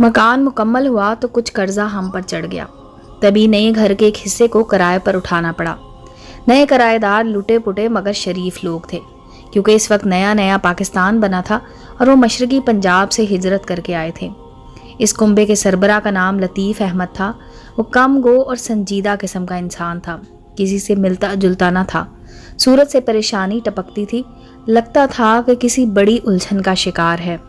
मकान मुकम्मल हुआ तो कुछ कर्जा हम पर चढ़ गया। तभी नए घर के एक हिस्से को किराए पर उठाना पड़ा। नए किराएदार लुटे पुटे मगर शरीफ लोग थे, क्योंकि इस वक्त नया नया पाकिस्तान बना था और वो मशरकी पंजाब से हिजरत करके आए थे। इस कुंबे के सरबरा का नाम लतीफ़ अहमद था। वो कम गो और संजीदा किस्म का इंसान था, किसी से मिलता जुलता ना था। सूरत से परेशानी टपकती थी, लगता था कि किसी बड़ी उलझन का शिकार है।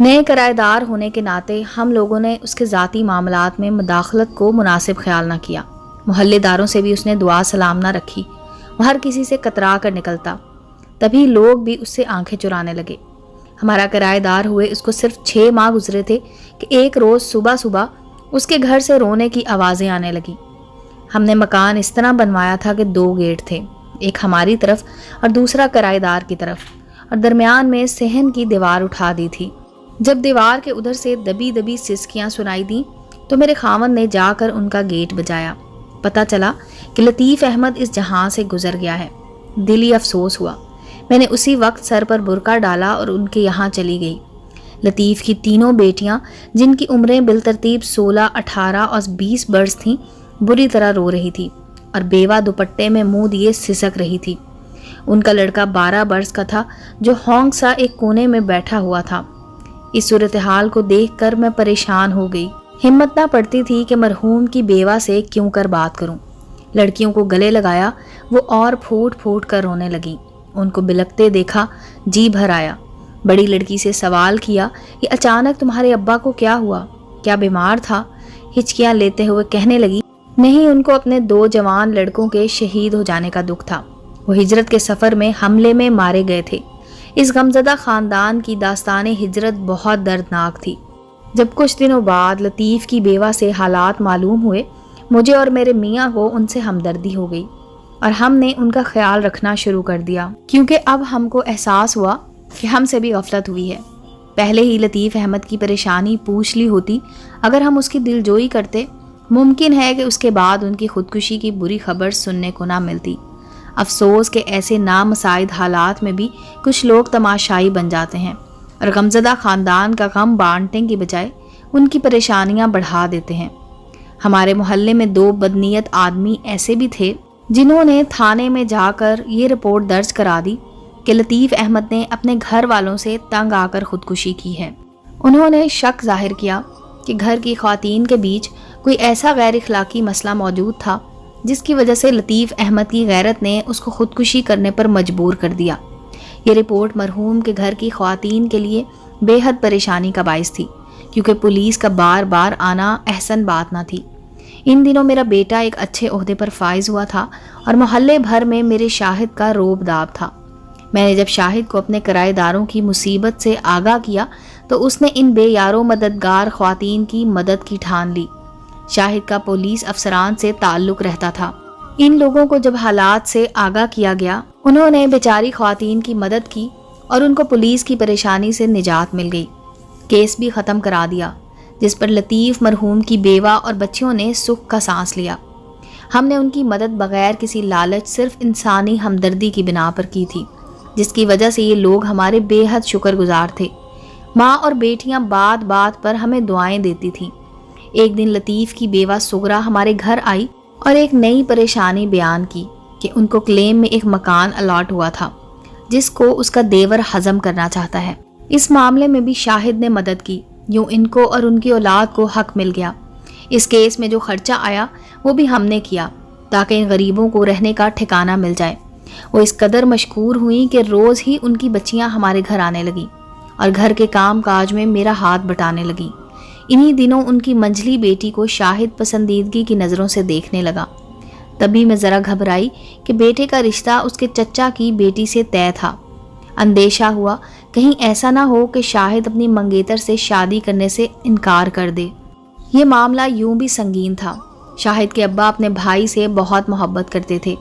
नए किराएदार होने के नाते हम लोगों ने उसके ज़ाती मामलात में मुदाखलत को मुनासिब ख्याल ना किया। मोहल्लेदारों से भी उसने दुआ सलाम ना रखी। वो हर किसी से कतरा कर निकलता। तभी लोग भी उससे आंखें चुराने लगे। हमारा किराएदार हुए उसको सिर्फ 6 माह गुजरे थे कि एक रोज़ सुबह सुबह उसके घर से रोने की आवाज़ें आने लगी। हमने मकान इस तरह बनवाया था कि 2 गेट थे, एक हमारी तरफ और दूसरा किराएदार की तरफ, और दरमियान में सहन की दीवार उठा दी थी। जब दीवार के उधर से दबी दबी सिसकियाँ सुनाई दी तो मेरे खामन ने जाकर उनका गेट बजाया। पता चला कि लतीफ़ अहमद इस जहां से गुजर गया है। दिली अफसोस हुआ। मैंने उसी वक्त सर पर बुरका डाला और उनके यहाँ चली गई। लतीफ़ की 3 बेटियां, जिनकी उम्रें बिलतरतीब 16, 18 और 20 बरस थीं, बुरी तरह रो रही थी और बेवा दुपट्टे में मुंह दिए सिसक रही थी। उनका लड़का 12 बरस का था, जो हौंक सा एक कोने में बैठा हुआ था। इस सूरत हाल को देखकर मैं परेशान हो गई। हिम्मत ना पड़ती थी कि मरहूम की बेवा से क्यों कर बात करूं। लड़कियों को गले लगाया, वो और फूट फूट कर रोने लगी। उनको बिलखते देखा, जी भर आया। बड़ी लड़की से सवाल किया कि अचानक तुम्हारे अब्बा को क्या हुआ, क्या बीमार था? हिचकियां लेते हुए कहने लगी, नहीं, उनको अपने 2 जवान लड़कों के शहीद हो जाने का दुख था। वो हिजरत के सफ़र में हमले में मारे गए थे। इस गमज़दा ख़ानदान की दास्तान हिजरत बहुत दर्दनाक थी। जब कुछ दिनों बाद लतीफ़ की बेवा से हालात मालूम हुए, मुझे और मेरे मियाँ को उनसे हमदर्दी हो गई और हमने उनका ख्याल रखना शुरू कर दिया, क्योंकि अब हमको एहसास हुआ कि हमसे भी गफलत हुई है। पहले ही लतीफ़ अहमद की परेशानी पूछ ली होती, अगर हम उसकी दिलजोई करते, मुमकिन है कि उसके बाद उनकी खुदकुशी की बुरी खबर सुनने को ना मिलती। अफसोस के ऐसे नामसाइद हालात में भी कुछ लोग तमाशाई बन जाते हैं और गमज़दा ख़ानदान का गम बांटने की बजाय उनकी परेशानियां बढ़ा देते हैं। हमारे मोहल्ले में 2 बदनीयत आदमी ऐसे भी थे जिन्होंने थाने में जाकर ये रिपोर्ट दर्ज करा दी कि लतीफ़ अहमद ने अपने घर वालों से तंग आकर खुदकुशी की है। उन्होंने शक जाहिर किया कि घर की ख़वातीन के बीच कोई ऐसा गैर इखलाकी मसला मौजूद था जिसकी वजह से लतीफ़ अहमद की गैरत ने उसको खुदकुशी करने पर मजबूर कर दिया। ये रिपोर्ट मरहूम के घर की ख़वातीन के लिए बेहद परेशानी का बाइस थी, क्योंकि पुलिस का बार बार आना अहसन बात ना थी। इन दिनों मेरा बेटा एक अच्छे ओहदे पर फाइज हुआ था और मोहल्ले भर में मेरे शाहिद का रोब दाब था। मैंने जब शाहिद को अपने किराएदारों की मुसीबत से आगाह किया तो उसने इन बेयारो मददगार ख़वातीन की मदद की ठान ली। शाहिद का पुलिस अफसरान से ताल्लुक़ रहता था। इन लोगों को जब हालात से आगाह किया गया, उन्होंने बेचारी ख़वातीन की मदद की और उनको पुलिस की परेशानी से निजात मिल गई। केस भी ख़त्म करा दिया, जिस पर लतीफ़ मरहूम की बेवा और बच्चियों ने सुख का सांस लिया। हमने उनकी मदद बगैर किसी लालच, सिर्फ इंसानी हमदर्दी की बिना पर की थी, जिसकी वजह से ये लोग हमारे बेहद शुक्रगुजार थे। माँ और बेटियाँ बात बात पर हमें दुआएं देती थीं। एक दिन लतीफ़ की बेवा सुगरा हमारे घर आई और एक नई परेशानी बयान की कि उनको क्लेम में एक मकान अलॉट हुआ था, जिसको उसका देवर हजम करना चाहता है। इस मामले में भी शाहिद ने मदद की, यूँ इनको और उनकी औलाद को हक मिल गया। इस केस में जो खर्चा आया वो भी हमने किया, ताकि इन गरीबों को रहने का ठिकाना मिल जाए। वो इस कदर मशकूर हुई कि रोज़ ही उनकी बच्चियां हमारे घर आने लगी और घर के काम काज में मेरा हाथ बटाने लगी। इन्हीं दिनों उनकी मंझली बेटी को शाहिद पसंदीदगी की नज़रों से देखने लगा। तभी मैं ज़रा घबराई कि बेटे का रिश्ता उसके चचा की बेटी से तय था। अंदेशा हुआ कहीं ऐसा ना हो कि शाहिद अपनी मंगेतर से शादी करने से इनकार कर दे। ये मामला यूं भी संगीन था। शाहिद के अब्बा अपने भाई से बहुत मोहब्बत करते थे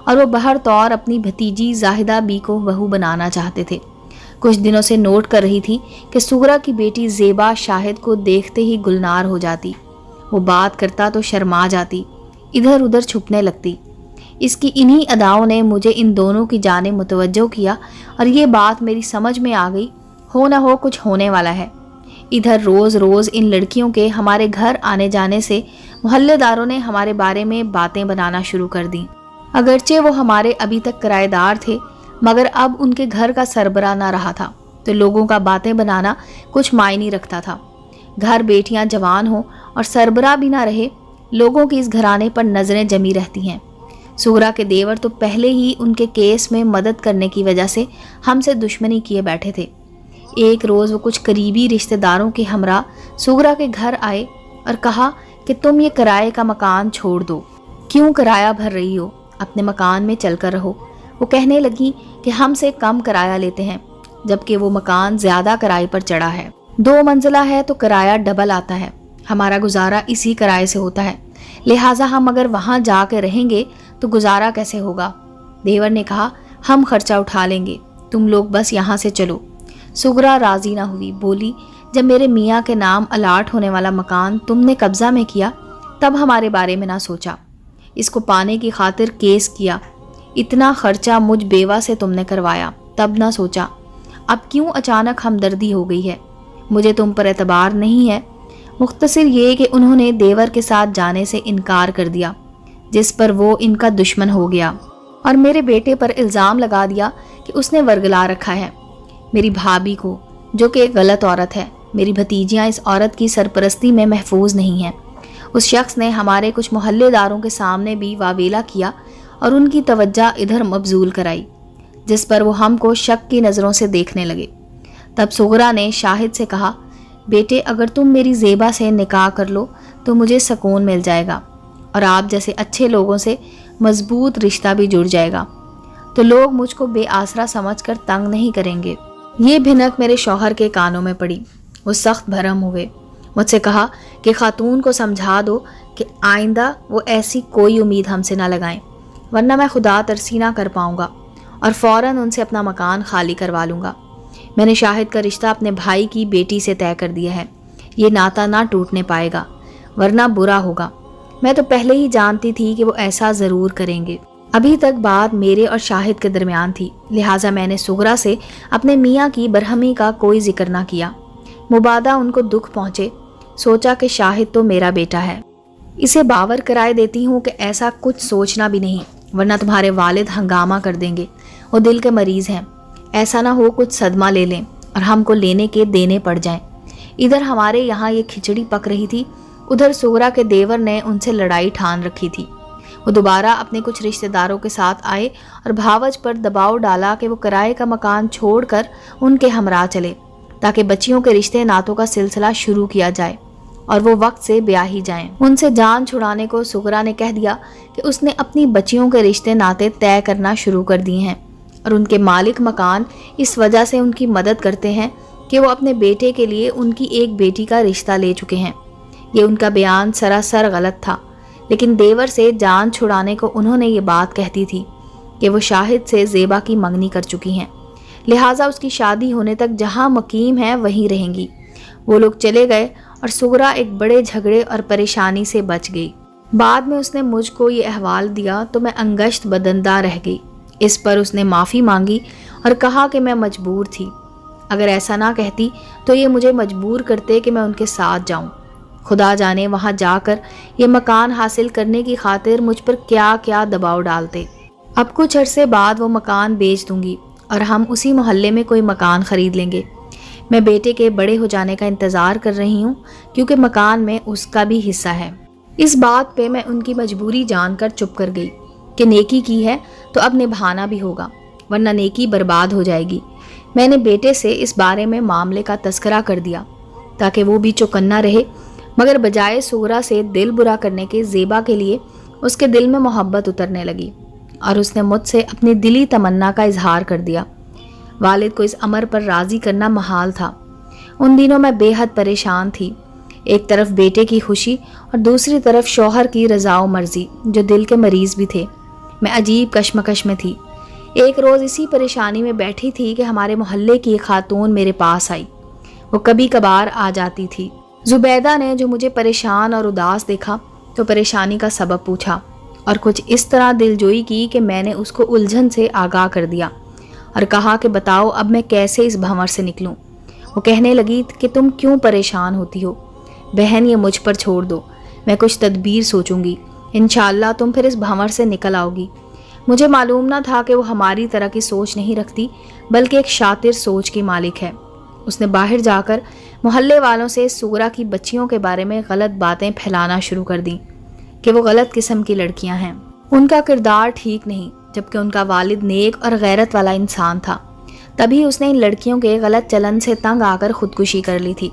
और वो बहर तौर अपनी भतीजी जाहिदा बी को बहू बनाना चाहते थे। कुछ दिनों से नोट कर रही थी कि सुगरा की बेटी ज़ेबा शाहिद को देखते ही गुलनार हो जाती। वो बात करता तो शर्मा जाती, इधर उधर छुपने लगती। इसकी इन्हीं अदाओं ने मुझे इन दोनों की जानिब मुतवज्जो किया और ये बात मेरी समझ में आ गई, हो ना हो कुछ होने वाला है। इधर रोज़ रोज़ इन लड़कियों के हमारे घर आने जाने से मोहल्लेदारों ने हमारे बारे में बातें बनाना शुरू कर दी। अगरचे वो हमारे अभी तक किराएदार थे, मगर अब उनके घर का सरबराह ना रहा था, तो लोगों का बातें बनाना कुछ मायने रखता था। घर बेटियां जवान हो और सरबराह भी ना रहे, लोगों की इस घराने पर नज़रें जमी रहती हैं। सुगरा के देवर तो पहले ही उनके केस में मदद करने की वजह से हमसे दुश्मनी किए बैठे थे। एक रोज़ वो कुछ करीबी रिश्तेदारों के हमरा सुगरा के घर आए और कहा कि तुम ये किराए का मकान छोड़ दो, क्यों किराया भर रही हो, अपने मकान में चलकर रहो। वो कहने लगी कि हमसे कम किराया लेते हैं, जबकि वो मकान ज़्यादा किराए पर चढ़ा है। 2 मंजिला है तो किराया डबल आता है, हमारा गुजारा इसी किराए से होता है, लिहाजा हम अगर वहाँ जाकर रहेंगे तो गुजारा कैसे होगा। देवर ने कहा हम खर्चा उठा लेंगे, तुम लोग बस यहाँ से चलो। सुगरा राजी ना हुई, बोली जब मेरे मियाँ के नाम अलाट होने वाला मकान तुमने कब्जा में किया तब हमारे बारे में ना सोचा, इसको पाने की खातिर केस किया, इतना खर्चा मुझ बेवा से तुमने करवाया तब ना सोचा, अब क्यों अचानक हमदर्दी हो गई है, मुझे तुम पर एतबार नहीं है। मुख्तसर ये कि उन्होंने देवर के साथ जाने से इनकार कर दिया, जिस पर वो इनका दुश्मन हो गया और मेरे बेटे पर इल्ज़ाम लगा दिया कि उसने वर्गला रखा है मेरी भाभी को, जो कि एक गलत औरत है। मेरी भतीजियाँ इस औरत की सरपरस्ती में महफूज नहीं हैं। उस शख्स ने हमारे कुछ मोहल्लेदारों के सामने भी वावेला किया और उनकी तवज्जो इधर मबजूल कराई, जिस पर वो हमको शक की नज़रों से देखने लगे। तब सुगरा ने शाहिद से कहा, बेटे अगर तुम मेरी ज़ेबा से निकाह कर लो तो मुझे सुकून मिल जाएगा और आप जैसे अच्छे लोगों से मजबूत रिश्ता भी जुड़ जाएगा, तो लोग मुझको बेआसरा समझकर तंग नहीं करेंगे। ये भिनक मेरे शौहर के कानों में पड़ी। वो सख्त भरम हुए, मुझसे कहा कि खातून को समझा दो कि आइंदा वो ऐसी कोई उम्मीद हमसे ना लगाएं, वरना मैं खुदा तरसी ना कर पाऊँगा और फ़ौरन उनसे अपना मकान खाली करवा लूँगा। मैंने शाहिद का रिश्ता अपने भाई की बेटी से तय कर दिया है, ये नाता ना टूटने पाएगा, वरना बुरा होगा। मैं तो पहले ही जानती थी कि वो ऐसा ज़रूर करेंगे। अभी तक बात मेरे और शाहिद के दरमियान थी, लिहाजा मैंने सुगरा से अपने मियाँ की बरहमी का कोई जिक्र ना किया। मुबादा उनको दुख पहुँचे, सोचा कि शाहिद तो मेरा बेटा है, इसे बावर कराए देती हूँ कि ऐसा कुछ सोचना भी नहीं, वरना तुम्हारे वालिद हंगामा कर देंगे, वो दिल के मरीज़ हैं, ऐसा ना हो कुछ सदमा ले लें और हमको लेने के देने पड़ जाएं। इधर हमारे यहाँ ये खिचड़ी पक रही थी, उधर सुगरा के देवर ने उनसे लड़ाई ठान रखी थी। वो दोबारा अपने कुछ रिश्तेदारों के साथ आए और भावज पर दबाव डाला कि वो किराए का मकान छोड़कर उनके हमरा चले, ताकि बच्चियों के रिश्ते नातों का सिलसिला शुरू किया जाए और वो वक्त से ब्याही जाएं। उनसे जान छुड़ाने को सुगरा ने कह दिया कि उसने अपनी बच्चियों के रिश्ते नाते तय करना शुरू कर दिए हैं और उनके मालिक मकान इस वजह से उनकी मदद करते हैं कि वो अपने बेटे के लिए उनकी एक बेटी का रिश्ता ले चुके हैं। ये उनका बयान सरासर गलत था, लेकिन देवर से जान छुड़ाने को उन्होंने ये बात कहती थी कि वो शाहिद से ज़ेबा की मंगनी कर चुकी हैं, लिहाजा उसकी शादी होने तक जहाँ मकीम है वहीं रहेंगी। वो लोग चले गए और सुगरा एक बड़े झगड़े और परेशानी से बच गई। बाद में उसने मुझको ये अहवाल दिया तो मैं अंगश्त बदनदा रह गई। इस पर उसने माफ़ी मांगी और कहा कि मैं मजबूर थी, अगर ऐसा ना कहती तो ये मुझे मजबूर करते कि मैं उनके साथ जाऊं। खुदा जाने वहाँ जाकर ये मकान हासिल करने की खातिर मुझ पर क्या क्या दबाव डालते। अब कुछ अरसे बाद वो मकान बेच दूंगी और हम उसी मोहल्ले में कोई मकान ख़रीद लेंगे। मैं बेटे के बड़े हो जाने का इंतज़ार कर रही हूँ, क्योंकि मकान में उसका भी हिस्सा है। इस बात पे मैं उनकी मजबूरी जानकर चुप कर गई कि नेकी की है तो अब निभाना भी होगा, वरना नेकी बर्बाद हो जाएगी। मैंने बेटे से इस बारे में मामले का तस्करा कर दिया ताकि वो भी चौकन्ना रहे, मगर बजाय सुगरा से दिल बुरा करने के ज़ेबा के लिए उसके दिल में मोहब्बत उतरने लगी और उसने मुझसे अपनी दिली तमन्ना का इजहार कर दिया। वालिद को इस अमर पर राज़ी करना महाल था। उन दिनों मैं बेहद परेशान थी, एक तरफ बेटे की खुशी और दूसरी तरफ शौहर की रज़ा व मर्ज़ी, जो दिल के मरीज़ भी थे। मैं अजीब कश्मकश में थी। एक रोज़ इसी परेशानी में बैठी थी कि हमारे मोहल्ले की एक खातून मेरे पास आई। वो कभी कभार आ जाती थी। जुबैदा ने जो मुझे परेशान और उदास देखा तो परेशानी का सबब पूछा और कुछ इस तरह दिलजोई की कि मैंने उसको उलझन से आगाह कर दिया और कहा कि बताओ अब मैं कैसे इस भंवर से निकलूं। وہ کہنے لگی کہ تم کیوں پریشان ہوتی ہو بہن، یہ مجھ پر چھوڑ دو، میں کچھ تدبیر سوچوں گی، انشاءاللہ تم پھر اس بھنور سے نکل آؤ گی۔ مجھے معلوم نہ تھا کہ وہ ہماری طرح کی سوچ نہیں رکھتی بلکہ ایک شاطر سوچ کی مالک ہے۔ اس نے باہر جا کر محلے والوں سے سغرا کی بچیوں کے بارے میں غلط باتیں پھیلانا شروع کر دیں کہ وہ غلط قسم کی لڑکیاں ہیں، ان کا کردار ٹھیک نہیں، جبکہ ان کا والد نیک اور غیرت والا انسان تھا۔ تبھی اس نے ان لڑکیوں کے غلط چلن سے تنگ آ کر خودکشی کر لی تھی۔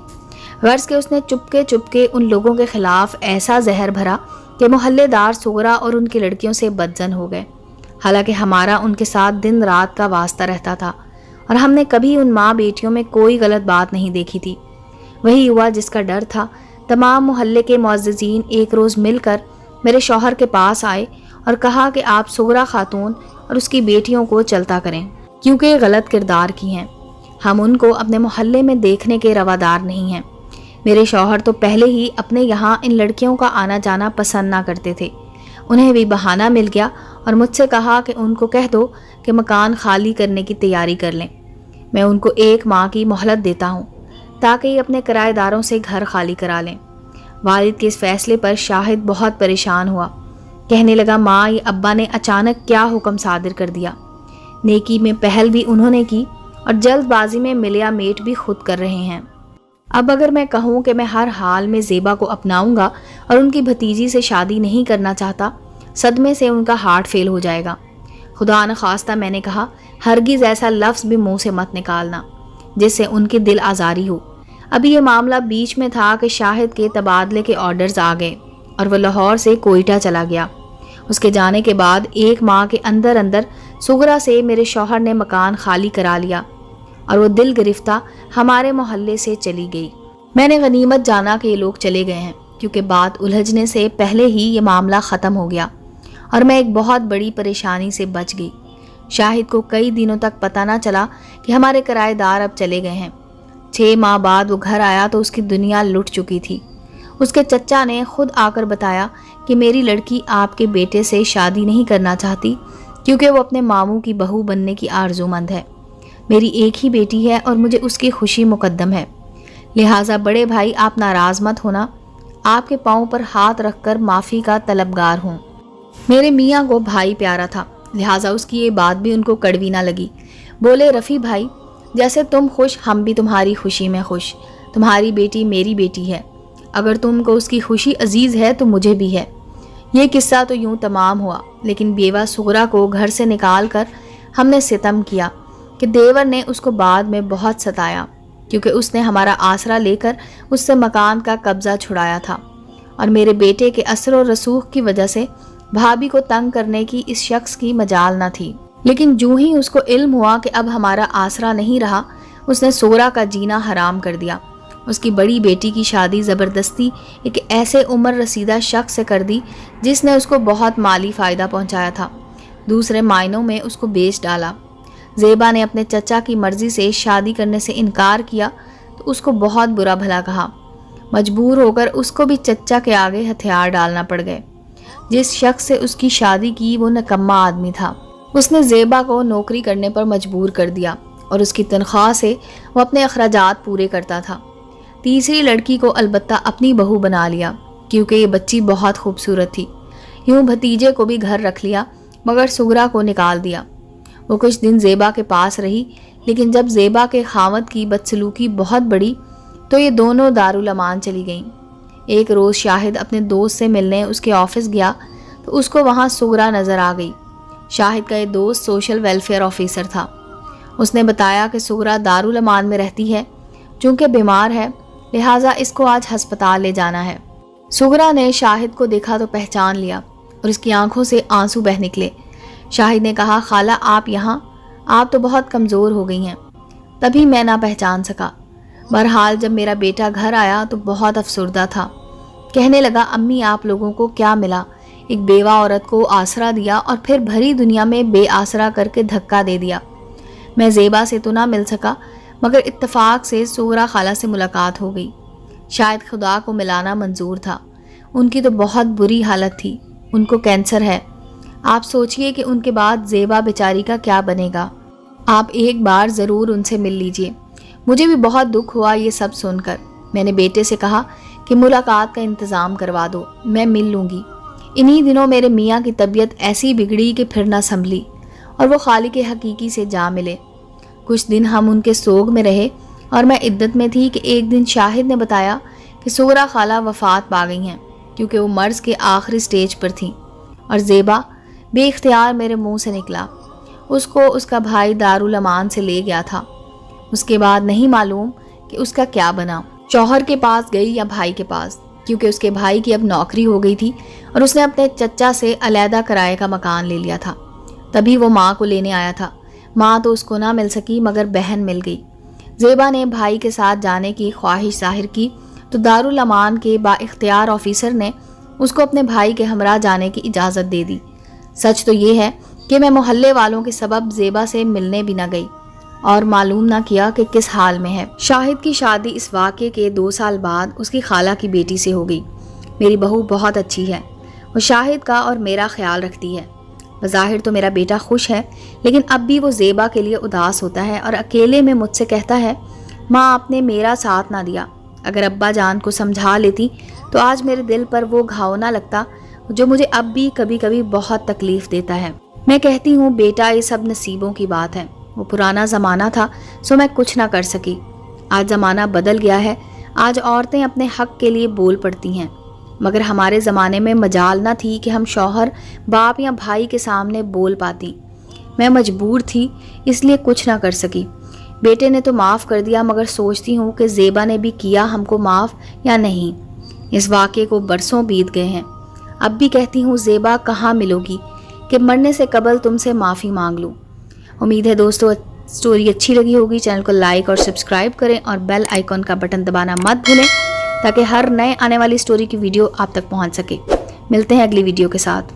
غرض کہ اس نے چپکے ان لوگوں کے خلاف ایسا زہر بھرا کہ محلے دار سغرا اور ان کی لڑکیوں سے بدظن ہو گئے، حالانکہ ہمارا ان کے ساتھ دن رات کا واسطہ رہتا تھا اور ہم نے کبھی ان ماں بیٹیوں میں کوئی غلط بات نہیں دیکھی تھی۔ وہی ہوا جس کا ڈر تھا۔ تمام محلے کے معززین ایک روز مل کر میرے شوہر کے پاس آئے اور کہا کہ آپ سغرا خاتون اور اس کی بیٹیوں کو چلتا کریں، کیونکہ یہ غلط کردار کی ہیں، ہم ان کو اپنے محلے میں دیکھنے کے روادار نہیں ہیں۔ میرے شوہر تو پہلے ہی اپنے یہاں ان لڑکیوں کا آنا جانا پسند نہ کرتے تھے، انہیں بھی بہانہ مل گیا اور مجھ سے کہا کہ ان کو کہہ دو کہ مکان خالی کرنے کی تیاری کر لیں، میں ان کو 1 ماہ کی مہلت دیتا ہوں تاکہ یہ اپنے کرایہ داروں سے گھر خالی کرا لیں۔ والد کے اس فیصلے پر شاہد بہت پریشان ہوا، کہنے لگا ماں، یہ ابا نے اچانک کیا حکم صادر کر دیا؟ نیکی میں پہل بھی انہوں نے کی اور جلد بازی میں ملیا میٹ بھی خود کر رہے ہیں۔ اب اگر میں کہوں کہ میں ہر حال میں زیبا کو اپناؤں گا اور ان کی بھتیجی سے شادی نہیں کرنا چاہتا، صدمے سے ان کا ہارٹ فیل ہو جائے گا۔ خدا نخواستہ، میں نے کہا، ہرگز ایسا لفظ بھی منہ سے مت نکالنا جس سے ان کی دل آزاری ہو۔ ابھی یہ معاملہ بیچ میں تھا کہ شاہد کے تبادلے کے آرڈرز آ گئے اور وہ لاہور سے کوئٹہ چلا گیا۔ اس کے جانے کے بعد 1 ماہ کے اندر سغرا سے میرے شوہر نے مکان خالی کرا لیا اور وہ دل گرفتہ ہمارے محلے سے چلی گئی۔ میں نے غنیمت جانا کہ یہ لوگ چلے گئے ہیں، کیونکہ بات الجھنے سے پہلے ہی یہ معاملہ ختم ہو گیا اور میں ایک بہت بڑی پریشانی سے بچ گئی۔ شاہد کو کئی دنوں تک پتہ نہ چلا کہ ہمارے کرایہ دار اب چلے گئے ہیں۔ 6 ماہ بعد وہ گھر آیا تو اس کی دنیا لٹ چکی تھی۔ اس کے چچا نے خود آ کر بتایا کہ میری لڑکی آپ کے بیٹے سے شادی نہیں کرنا چاہتی کیونکہ وہ اپنے ماموں کی بہو بننے کی آرزو مند ہے۔ میری ایک ہی بیٹی ہے اور مجھے اس کی خوشی مقدم ہے، لہٰذا بڑے بھائی آپ ناراض مت ہونا، آپ کے پاؤں پر ہاتھ رکھ کر معافی کا طلبگار ہوں۔ میرے میاں کو بھائی پیارا تھا، لہٰذا اس کی یہ بات بھی ان کو کڑوی نہ لگی۔ بولے رفیع بھائی، جیسے تم خوش ہم بھی تمہاری خوشی میں خوش، تمہاری بیٹی میری بیٹی ہے، اگر تم کو اس کی خوشی عزیز ہے تو مجھے بھی ہے۔ یہ قصہ تو یوں تمام ہوا، لیکن بیوہ سغرا کو گھر سے نکال کر ہم نے ستم کیا کہ دیور نے اس کو بعد میں بہت ستایا، کیونکہ اس نے ہمارا آسرا لے کر اس سے مکان کا قبضہ چھڑایا تھا، اور میرے بیٹے کے اثر و رسوخ کی وجہ سے بھابھی کو تنگ کرنے کی اس شخص کی مجال نہ تھی۔ لیکن جو ہی اس کو علم ہوا کہ اب ہمارا آسرا نہیں رہا، اس نے سغرا کا جینا حرام کر دیا۔ اس کی بڑی بیٹی کی شادی زبردستی ایک ایسے عمر رسیدہ شخص سے کر دی جس نے اس کو بہت مالی فائدہ پہنچایا تھا، دوسرے معنوں میں اس کو بیچ ڈالا۔ زیبا نے اپنے چچا کی مرضی سے شادی کرنے سے انکار کیا تو اس کو بہت برا بھلا کہا، مجبور ہو کر اس کو بھی چچا کے آگے ہتھیار ڈالنا پڑ گئے۔ جس شخص سے اس کی شادی کی وہ نکما آدمی تھا، اس نے زیبا کو نوکری کرنے پر مجبور کر دیا اور اس کی تنخواہ سے وہ اپنے اخراجات پورے کرتا تھا۔ تیسری لڑکی کو البتہ اپنی بہو بنا لیا کیونکہ یہ بچی بہت خوبصورت تھی۔ یوں بھتیجے کو بھی گھر رکھ لیا مگر سغرا کو نکال دیا۔ وہ کچھ دن زیبا کے پاس رہی، لیکن جب زیبا کے خاوند کی بدسلوکی بہت بڑی تو یہ دونوں دارالامان چلی گئیں۔ ایک روز شاہد اپنے دوست سے ملنے اس کے آفس گیا تو اس کو وہاں سغرا نظر آ گئی۔ شاہد کا یہ دوست سوشل ویلفیئر آفیسر تھا۔ اس نے بتایا کہ سغرا دارالامان میں رہتی ہے، چونکہ بیمار ہے لہٰذا اس کو آج ہسپتال لے جانا ہے۔ سغرا نے شاہد کو دیکھا تو پہچان لیا اور اس کی آنکھوں سے آنسو بہہ نکلے۔ شاہد نے کہا، خالہ آپ یہاں؟ آپ تو بہت کمزور ہو گئی ہیں۔ تبھی میں نہ پہچان سکا۔ بہرحال جب میرا بیٹا گھر آیا تو بہت افسردہ تھا، کہنے لگا امی آپ لوگوں کو کیا ملا، ایک بیوہ عورت کو آسرا دیا اور پھر بھری دنیا میں بے آسرا کر کے دھکا دے دیا۔ میں زیبا سے تو نہ مل سکا مگر اتفاق سے سغرا خالہ سے ملاقات ہو گئی۔ شاید خدا کو ملانا منظور تھا، ان کی تو بہت بری حالت تھی، ان کو کینسر ہے۔ آپ سوچئے کہ ان کے بعد زیبا بیچاری کا کیا بنے گا۔ آپ ایک بار ضرور ان سے مل لیجئے، मुझे भी बहुत दुख हुआ ये सब सुनकर। मैंने बेटे से कहा कि मुलाकात का इंतज़ाम करवा दो, मैं मिल लूँगी। इन्हीं दिनों मेरे मियाँ की तबीयत ऐसी बिगड़ी कि फिर ना संभली और वो खालिक हकीकी से जा मिले। कुछ दिन हम उनके सोग में रहे और मैं इद्दत में थी कि एक दिन शाहिद ने बताया कि सुगरा खाला वफ़ात पा गई हैं, क्योंकि वो मर्ज़ के आखिरी स्टेज पर थीं। और ज़ेबा बेख्तियार मेरे मुंह से निकला, उसको उसका भाई दारुल अमान से ले गया था। उसके बाद नहीं मालूम कि उसका क्या बना, शौहर के पास गई या भाई के पास, क्योंकि उसके भाई की अब नौकरी हो गई थी और उसने अपने चचा से अलहदा किराए का मकान ले लिया था। तभी वो माँ को लेने आया था। माँ तो उसको ना मिल सकी मगर बहन मिल गई। ज़ेबा ने भाई के साथ जाने की ख्वाहिश जाहिर की तो दारुल अमान के बाइख्तियार ऑफिसर ने उसको अपने भाई के हमरा जाने की इजाज़त दे दी। सच तो ये है कि मैं मोहल्ले वालों के सबब ज़ेबा से मिलने भी ना गई और मालूम ना किया कि किस हाल में है। शाहिद की शादी इस वाक़े के 2 साल बाद उसकी खाला की बेटी से हो गई। मेरी बहू बहुत अच्छी है, वो शाहिद का और मेरा ख्याल रखती है। बज़ाहिर तो मेरा बेटा खुश है, लेकिन अब भी वो ज़ेबा के लिए उदास होता है और अकेले में मुझसे कहता है, माँ आपने मेरा साथ ना दिया। अगर अब्बा जान को समझा लेती तो आज मेरे दिल पर वो घाव ना लगता जो मुझे अब भी कभी कभी बहुत तकलीफ़ देता है। मैं कहती हूँ बेटा ये सब नसीबों की बात है। वो पुराना ज़माना था सो मैं कुछ ना कर सकी। आज ज़माना बदल गया है। आज औरतें अपने हक़ के लिए बोल पड़ती हैं, मगर हमारे ज़माने में मजाल ना थी कि हम शौहर बाप या भाई के सामने बोल पाती। मैं मजबूर थी इसलिए कुछ ना कर सकी। बेटे ने तो माफ़ कर दिया, मगर सोचती हूँ कि ज़ेबा ने भी किया हमको माफ़ या नहीं। इस वाक़े को बरसों बीत गए हैं। अब भी कहती हूँ ज़ेबा कहाँ मिलोगी कि मरने से कबल तुमसे माफ़ी मांग लूँ। उम्मीद है दोस्तों स्टोरी अच्छी लगी होगी। चैनल को लाइक और सब्सक्राइब करें और बेल आइकॉन का बटन दबाना मत भूलें ताकि हर नए आने वाली स्टोरी की वीडियो आप तक पहुँच सके। मिलते हैं अगली वीडियो के साथ।